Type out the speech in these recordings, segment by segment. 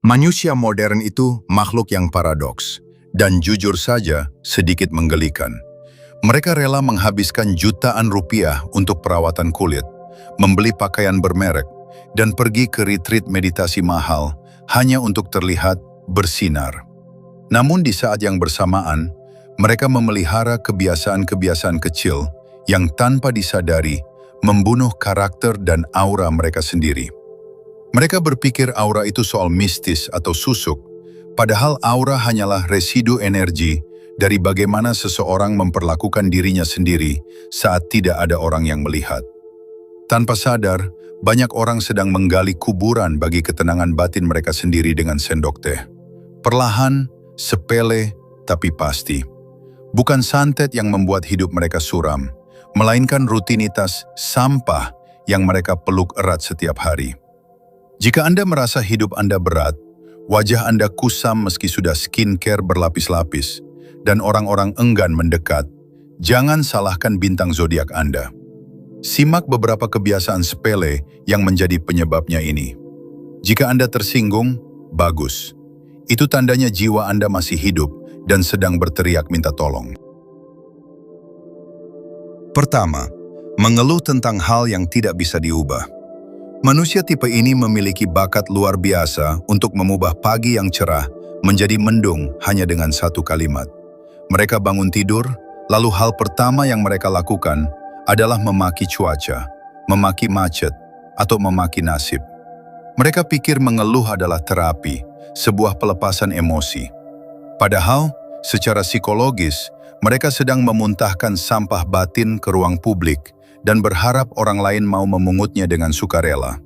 Manusia modern itu makhluk yang paradoks, dan jujur saja sedikit menggelikan. Mereka rela menghabiskan jutaan rupiah untuk perawatan kulit, membeli pakaian bermerek, dan pergi ke retreat meditasi mahal hanya untuk terlihat bersinar. Namun di saat yang bersamaan, mereka memelihara kebiasaan-kebiasaan kecil yang tanpa disadari membunuh karakter dan aura mereka sendiri. Mereka berpikir aura itu soal mistis atau susuk, padahal aura hanyalah residu energi dari bagaimana seseorang memperlakukan dirinya sendiri saat tidak ada orang yang melihat. Tanpa sadar, banyak orang sedang menggali kuburan bagi ketenangan batin mereka sendiri dengan sendok teh. Perlahan, sepele, tapi pasti. Bukan santet yang membuat hidup mereka suram, melainkan rutinitas sampah yang mereka peluk erat setiap hari. Jika Anda merasa hidup Anda berat, wajah Anda kusam meski sudah skincare berlapis-lapis, dan orang-orang enggan mendekat, jangan salahkan bintang zodiak Anda. Simak beberapa kebiasaan sepele yang menjadi penyebabnya ini. Jika Anda tersinggung, bagus. Itu tandanya jiwa Anda masih hidup dan sedang berteriak minta tolong. Pertama, mengeluh tentang hal yang tidak bisa diubah. Manusia tipe ini memiliki bakat luar biasa untuk mengubah pagi yang cerah menjadi mendung hanya dengan satu kalimat. Mereka bangun tidur, lalu hal pertama yang mereka lakukan adalah memaki cuaca, memaki macet, atau memaki nasib. Mereka pikir mengeluh adalah terapi, sebuah pelepasan emosi. Padahal, secara psikologis, mereka sedang memuntahkan sampah batin ke ruang publik dan berharap orang lain mau memungutnya dengan sukarela.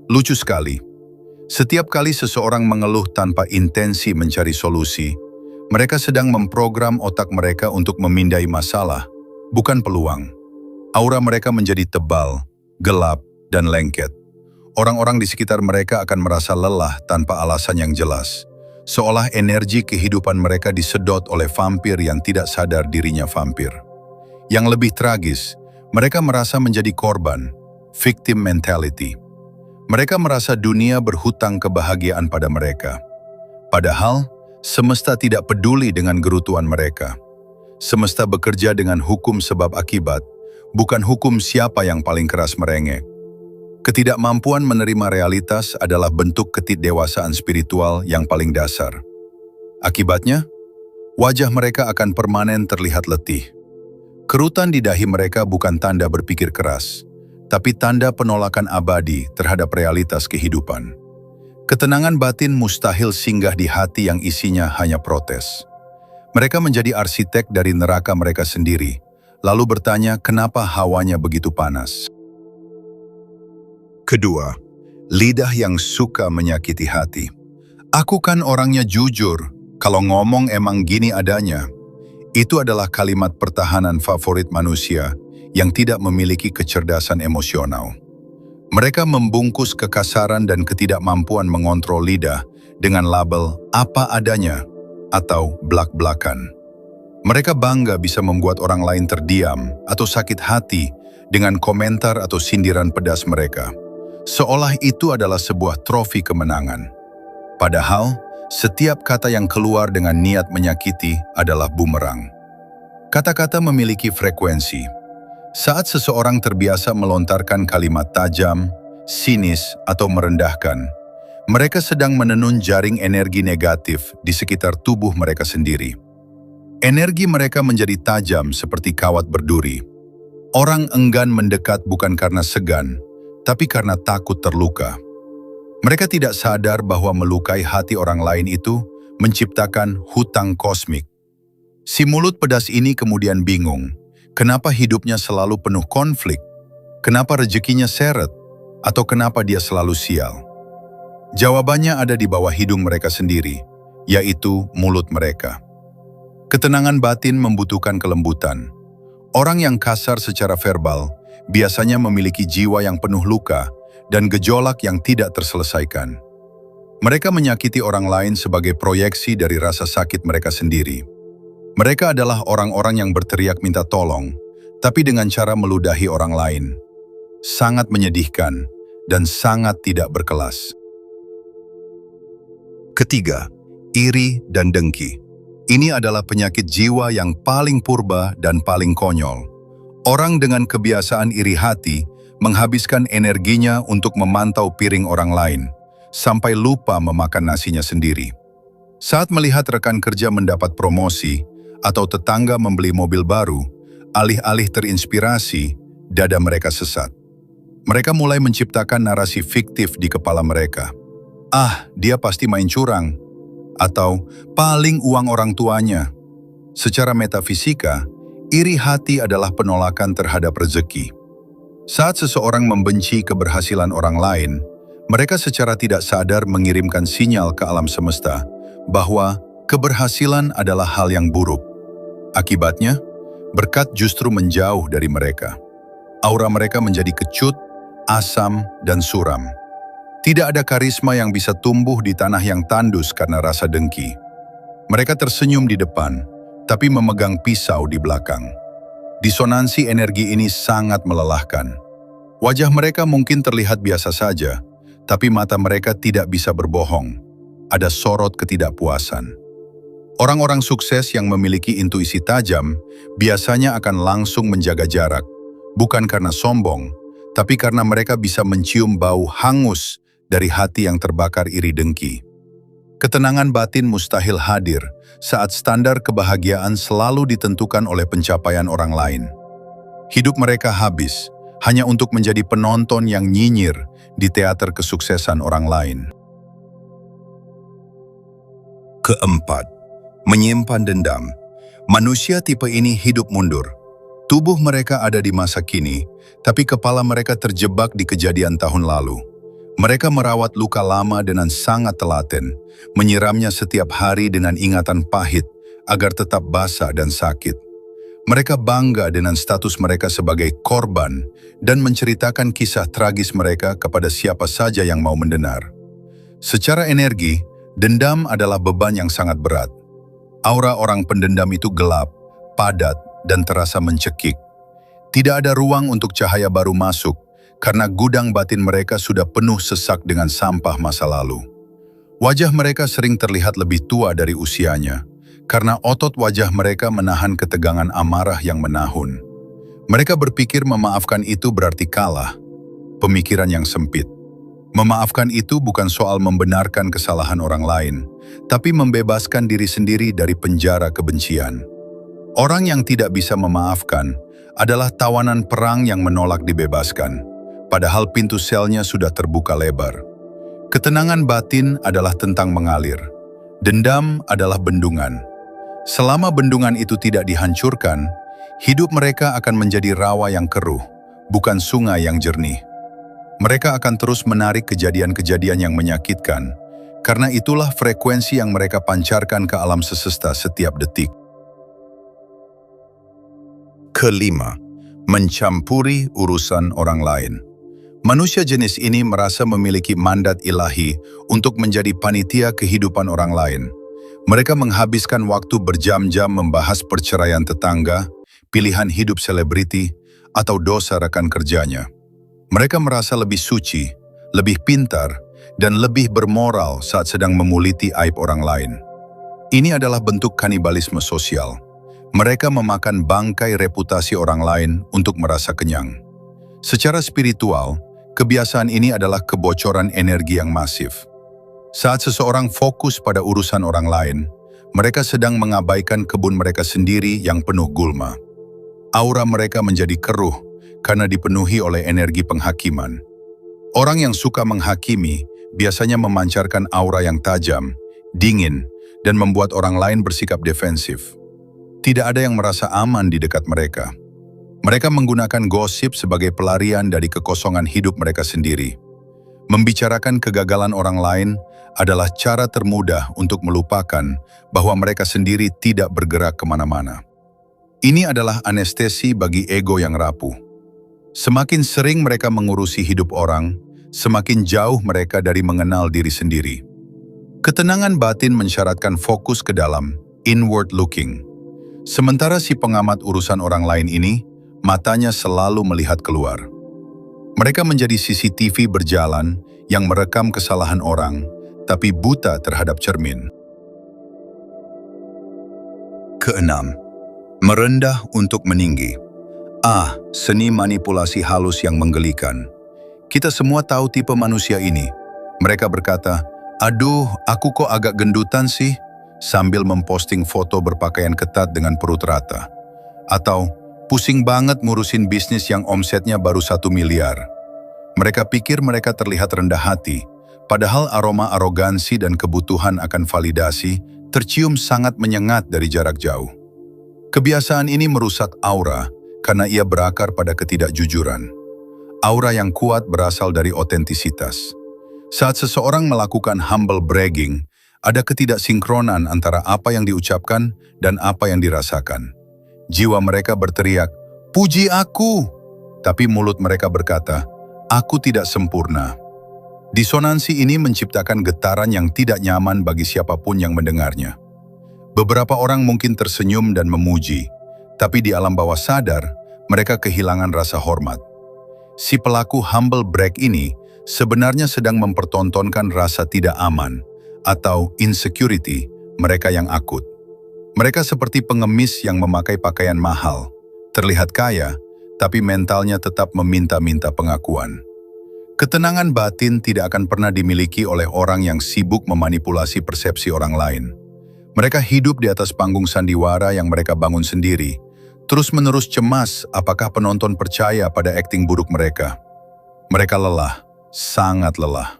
Lucu sekali. Setiap kali seseorang mengeluh tanpa intensi mencari solusi, mereka sedang memprogram otak mereka untuk memindai masalah, bukan peluang. Aura mereka menjadi tebal, gelap, dan lengket. Orang-orang di sekitar mereka akan merasa lelah tanpa alasan yang jelas, seolah energi kehidupan mereka disedot oleh vampir yang tidak sadar dirinya vampir. Yang lebih tragis, mereka merasa menjadi korban, victim mentality. Mereka merasa dunia berhutang kebahagiaan pada mereka. Padahal, semesta tidak peduli dengan gerutuan mereka. Semesta bekerja dengan hukum sebab akibat, bukan hukum siapa yang paling keras merengek. Ketidakmampuan menerima realitas adalah bentuk ketidakdewasaan spiritual yang paling dasar. Akibatnya, wajah mereka akan permanen terlihat letih. Kerutan di dahi mereka bukan tanda berpikir keras, tapi tanda penolakan abadi terhadap realitas kehidupan. Ketenangan batin mustahil singgah di hati yang isinya hanya protes. Mereka menjadi arsitek dari neraka mereka sendiri, lalu bertanya kenapa hawanya begitu panas. Kedua, lidah yang suka menyakiti hati. Aku kan orangnya jujur, kalau ngomong emang gini adanya. Itu adalah kalimat pertahanan favorit manusia yang tidak memiliki kecerdasan emosional. Mereka membungkus kekasaran dan ketidakmampuan mengontrol lidah dengan label apa adanya atau blak-blakan. Mereka bangga bisa membuat orang lain terdiam atau sakit hati dengan komentar atau sindiran pedas mereka, seolah itu adalah sebuah trofi kemenangan. Padahal, setiap kata yang keluar dengan niat menyakiti adalah bumerang. Kata-kata memiliki frekuensi. Saat seseorang terbiasa melontarkan kalimat tajam, sinis, atau merendahkan, mereka sedang menenun jaring energi negatif di sekitar tubuh mereka sendiri. Energi mereka menjadi tajam seperti kawat berduri. Orang enggan mendekat bukan karena segan, tapi karena takut terluka. Mereka tidak sadar bahwa melukai hati orang lain itu menciptakan hutang kosmik. Si mulut pedas ini kemudian bingung, kenapa hidupnya selalu penuh konflik, kenapa rezekinya seret, atau kenapa dia selalu sial. Jawabannya ada di bawah hidung mereka sendiri, yaitu mulut mereka. Ketenangan batin membutuhkan kelembutan. Orang yang kasar secara verbal biasanya memiliki jiwa yang penuh luka dan gejolak yang tidak terselesaikan. Mereka menyakiti orang lain sebagai proyeksi dari rasa sakit mereka sendiri. Mereka adalah orang-orang yang berteriak minta tolong, tapi dengan cara meludahi orang lain. Sangat menyedihkan dan sangat tidak berkelas. Ketiga, iri dan dengki. Ini adalah penyakit jiwa yang paling purba dan paling konyol. Orang dengan kebiasaan iri hati menghabiskan energinya untuk memantau piring orang lain, sampai lupa memakan nasinya sendiri. Saat melihat rekan kerja mendapat promosi atau tetangga membeli mobil baru, alih-alih terinspirasi, dada mereka sesat. Mereka mulai menciptakan narasi fiktif di kepala mereka. Ah, dia pasti main curang. Atau paling uang orang tuanya. Secara metafisika, iri hati adalah penolakan terhadap rezeki. Saat seseorang membenci keberhasilan orang lain, mereka secara tidak sadar mengirimkan sinyal ke alam semesta bahwa keberhasilan adalah hal yang buruk. Akibatnya, berkat justru menjauh dari mereka. Aura mereka menjadi kecut, asam, dan suram. Tidak ada karisma yang bisa tumbuh di tanah yang tandus karena rasa dengki. Mereka tersenyum di depan, tapi memegang pisau di belakang. Disonansi energi ini sangat melelahkan. Wajah mereka mungkin terlihat biasa saja, tapi mata mereka tidak bisa berbohong. Ada sorot ketidakpuasan. Orang-orang sukses yang memiliki intuisi tajam biasanya akan langsung menjaga jarak, bukan karena sombong, tapi karena mereka bisa mencium bau hangus dari hati yang terbakar iri dengki. Ketenangan batin mustahil hadir saat standar kebahagiaan selalu ditentukan oleh pencapaian orang lain. Hidup mereka habis hanya untuk menjadi penonton yang nyinyir di teater kesuksesan orang lain. Keempat, menyimpan dendam. Manusia tipe ini hidup mundur. Tubuh mereka ada di masa kini, tapi kepala mereka terjebak di kejadian tahun lalu. Mereka merawat luka lama dengan sangat telaten, menyiramnya setiap hari dengan ingatan pahit agar tetap basah dan sakit. Mereka bangga dengan status mereka sebagai korban dan menceritakan kisah tragis mereka kepada siapa saja yang mau mendengar. Secara energi, dendam adalah beban yang sangat berat. Aura orang pendendam itu gelap, padat, dan terasa mencekik. Tidak ada ruang untuk cahaya baru masuk, karena gudang batin mereka sudah penuh sesak dengan sampah masa lalu. Wajah mereka sering terlihat lebih tua dari usianya, karena otot wajah mereka menahan ketegangan amarah yang menahun. Mereka berpikir memaafkan itu berarti kalah. Pemikiran yang sempit. Memaafkan itu bukan soal membenarkan kesalahan orang lain, tapi membebaskan diri sendiri dari penjara kebencian. Orang yang tidak bisa memaafkan adalah tawanan perang yang menolak dibebaskan, padahal pintu selnya sudah terbuka lebar. Ketenangan batin adalah tentang mengalir. Dendam adalah bendungan. Selama bendungan itu tidak dihancurkan, hidup mereka akan menjadi rawa yang keruh, bukan sungai yang jernih. Mereka akan terus menarik kejadian-kejadian yang menyakitkan, karena itulah frekuensi yang mereka pancarkan ke alam semesta setiap detik. Kelima, mencampuri urusan orang lain. Manusia jenis ini merasa memiliki mandat ilahi untuk menjadi panitia kehidupan orang lain. Mereka menghabiskan waktu berjam-jam membahas perceraian tetangga, pilihan hidup selebriti, atau dosa rekan kerjanya. Mereka merasa lebih suci, lebih pintar, dan lebih bermoral saat sedang memuliti aib orang lain. Ini adalah bentuk kanibalisme sosial. Mereka memakan bangkai reputasi orang lain untuk merasa kenyang. Secara spiritual, kebiasaan ini adalah kebocoran energi yang masif. Saat seseorang fokus pada urusan orang lain, mereka sedang mengabaikan kebun mereka sendiri yang penuh gulma. Aura mereka menjadi keruh karena dipenuhi oleh energi penghakiman. Orang yang suka menghakimi biasanya memancarkan aura yang tajam, dingin, dan membuat orang lain bersikap defensif. Tidak ada yang merasa aman di dekat mereka. Mereka menggunakan gosip sebagai pelarian dari kekosongan hidup mereka sendiri. Membicarakan kegagalan orang lain adalah cara termudah untuk melupakan bahwa mereka sendiri tidak bergerak kemana-mana. Ini adalah anestesi bagi ego yang rapuh. Semakin sering mereka mengurusi hidup orang, semakin jauh mereka dari mengenal diri sendiri. Ketenangan batin mensyaratkan fokus ke dalam, inward looking. Sementara si pengamat urusan orang lain ini, matanya selalu melihat keluar. Mereka menjadi CCTV berjalan yang merekam kesalahan orang, tapi buta terhadap cermin. Keenam, merendah untuk meninggi. Seni manipulasi halus yang menggelikan. Kita semua tahu tipe manusia ini. Mereka berkata, "Aduh, aku kok agak gendutan sih," sambil memposting foto berpakaian ketat dengan perut rata. Atau, "Pusing banget ngurusin bisnis yang omsetnya baru 1 miliar. Mereka pikir mereka terlihat rendah hati, padahal aroma arogansi dan kebutuhan akan validasi tercium sangat menyengat dari jarak jauh. Kebiasaan ini merusak aura karena ia berakar pada ketidakjujuran. Aura yang kuat berasal dari otentisitas. Saat seseorang melakukan humble bragging, ada ketidaksinkronan antara apa yang diucapkan dan apa yang dirasakan. Jiwa mereka berteriak, "Puji aku!" Tapi mulut mereka berkata, "Aku tidak sempurna." Disonansi ini menciptakan getaran yang tidak nyaman bagi siapapun yang mendengarnya. Beberapa orang mungkin tersenyum dan memuji, tapi di alam bawah sadar, mereka kehilangan rasa hormat. Si pelaku humble brag ini sebenarnya sedang mempertontonkan rasa tidak aman atau insecurity mereka yang akut. Mereka seperti pengemis yang memakai pakaian mahal, terlihat kaya, tapi mentalnya tetap meminta-minta pengakuan. Ketenangan batin tidak akan pernah dimiliki oleh orang yang sibuk memanipulasi persepsi orang lain. Mereka hidup di atas panggung sandiwara yang mereka bangun sendiri, terus-menerus cemas apakah penonton percaya pada akting buruk mereka. Mereka lelah, sangat lelah.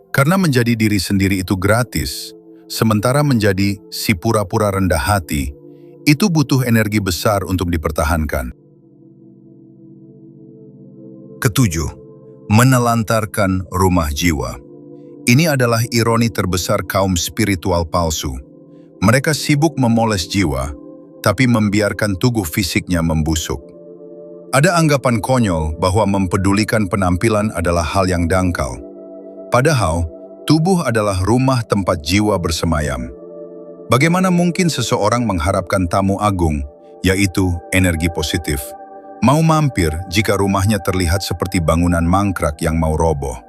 Karena menjadi diri sendiri itu gratis, sementara menjadi si pura-pura rendah hati, itu butuh energi besar untuk dipertahankan. Ketujuh, menelantarkan rumah jiwa. Ini adalah ironi terbesar kaum spiritual palsu. Mereka sibuk memoles jiwa, tapi membiarkan tubuh fisiknya membusuk. Ada anggapan konyol bahwa mempedulikan penampilan adalah hal yang dangkal. Padahal, tubuh adalah rumah tempat jiwa bersemayam. Bagaimana mungkin seseorang mengharapkan tamu agung, yaitu energi positif, mau mampir jika rumahnya terlihat seperti bangunan mangkrak yang mau roboh?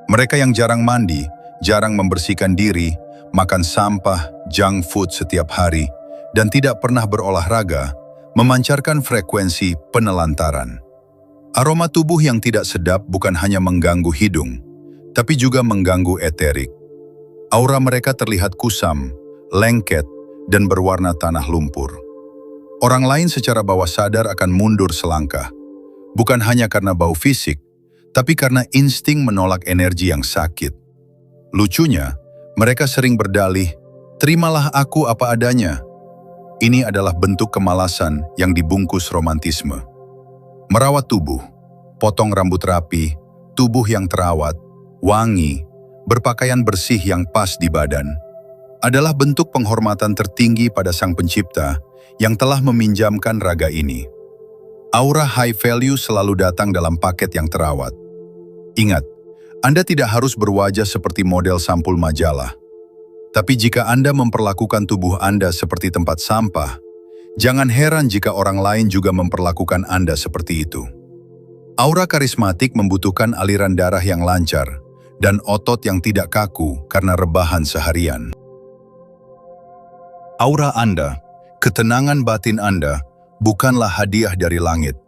Mereka yang jarang mandi, jarang membersihkan diri, makan sampah, junk food setiap hari, dan tidak pernah berolahraga, memancarkan frekuensi penelantaran. Aroma tubuh yang tidak sedap bukan hanya mengganggu hidung, tapi juga mengganggu eterik. Aura mereka terlihat kusam, lengket, dan berwarna tanah lumpur. Orang lain secara bawah sadar akan mundur selangkah, bukan hanya karena bau fisik, tapi karena insting menolak energi yang sakit. Lucunya, mereka sering berdalih, "Terimalah aku apa adanya." Ini adalah bentuk kemalasan yang dibungkus romantisme. Merawat tubuh, potong rambut rapi, tubuh yang terawat, wangi, berpakaian bersih yang pas di badan, adalah bentuk penghormatan tertinggi pada Sang Pencipta yang telah meminjamkan raga ini. Aura high value selalu datang dalam paket yang terawat. Ingat, Anda tidak harus berwajah seperti model sampul majalah. Tapi jika Anda memperlakukan tubuh Anda seperti tempat sampah, jangan heran jika orang lain juga memperlakukan Anda seperti itu. Aura karismatik membutuhkan aliran darah yang lancar dan otot yang tidak kaku karena rebahan seharian. Aura Anda, ketenangan batin Anda, bukanlah hadiah dari langit.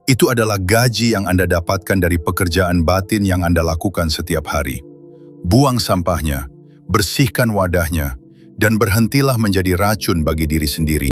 Itu adalah gaji yang Anda dapatkan dari pekerjaan batin yang Anda lakukan setiap hari. Buang sampahnya, bersihkan wadahnya, dan berhentilah menjadi racun bagi diri sendiri.